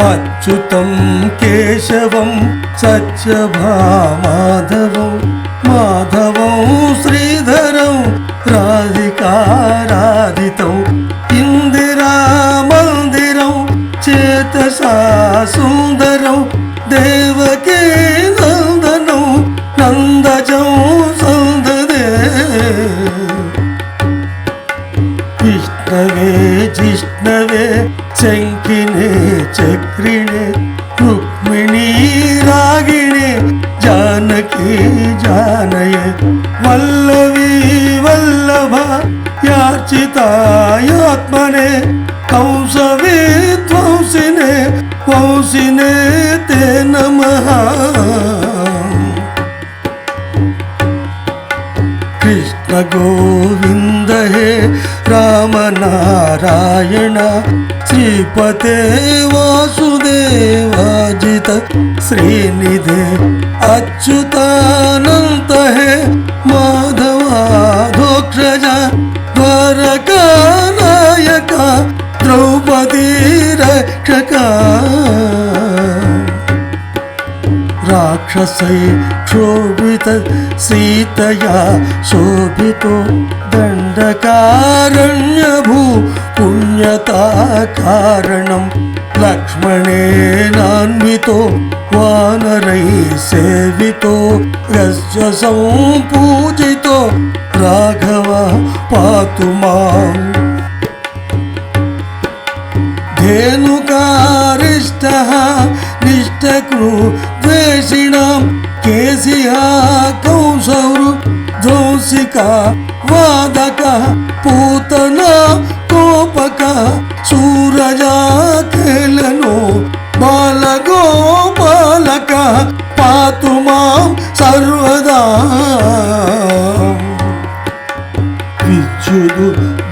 अच्युतं केशवं सत्यभामाधवं माधवं श्रीधरं राधिकाराधितं इन्दिरामन्दिरं चेतसा सुन्दरं देवकी नन्दनं नन्दजं सन्ददे विष्णवे जिष्णवे शङ्किने चक्रिणे रुक्मिणी रागिणे जानकी जानये वल्लवी वल्लभा यार्चितायात्मने कंसविध्वंसिने वंसिने ते नमः। कृष्ण गोविंद हे राम नारायण श्रीपते वासुदेवाजित श्रीनिधे अच्युतानंत हे माधवाधोक्षज द्वारका नायक द्रौपदी रक्षका राक्षसै क्षोभित सीतया शोभितो दण्डकारण्यभू पुण्यता कारणं लक्ष्मणेनान्वितो वानरैः सेवितो यस्य संपूजितो राघव पातु माम्। धेनुकारिष्टः निष्ठकृ द्वेषिणां केशिहा कंसौरु ध्वंसिका वादकः पूतना कोपकः सूरजा केलनो बालगोपालकः पातु मां सर्वदा। विद्युदु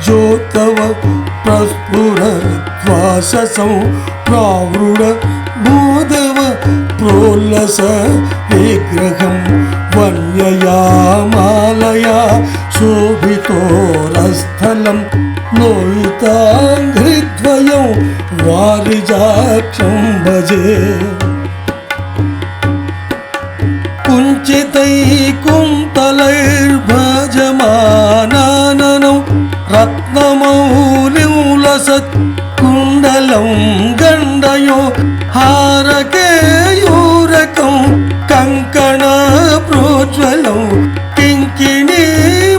ज्योतव प्रस्फुरद्वाससं प्रावृढ भूदेव प्रोल्लस विग्रहं वन्यया मालया शोभितोरस्थलं लोहिताङ्घ्रिद्वयं वारिजाक्षं भजे। कुञ्चितैकुन्तलैर्भजमानाननं रत्नमौलिंलसत् कुण्डलं गण्डयो हारकेयूरकं कङ्कणप्रोज्ज्वलं किङ्किणी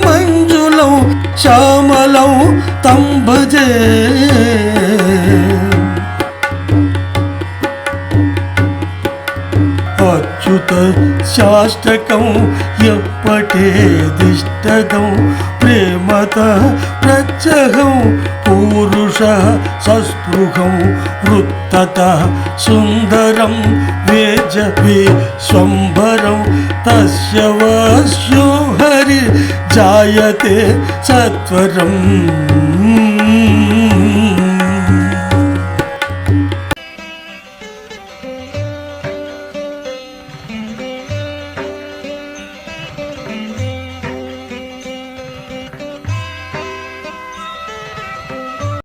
मञ्जुलं श्यामलं तं भजे। अच्युत शाष्टकं यः पठेदिष्टदं प्रेमतः प्रत्यहं पूरुषः सस्पृहं वृत्ततः सुन्दरं वेज विश्वम्भरं तस्य वश्यो हरि जायते सत्वरम्।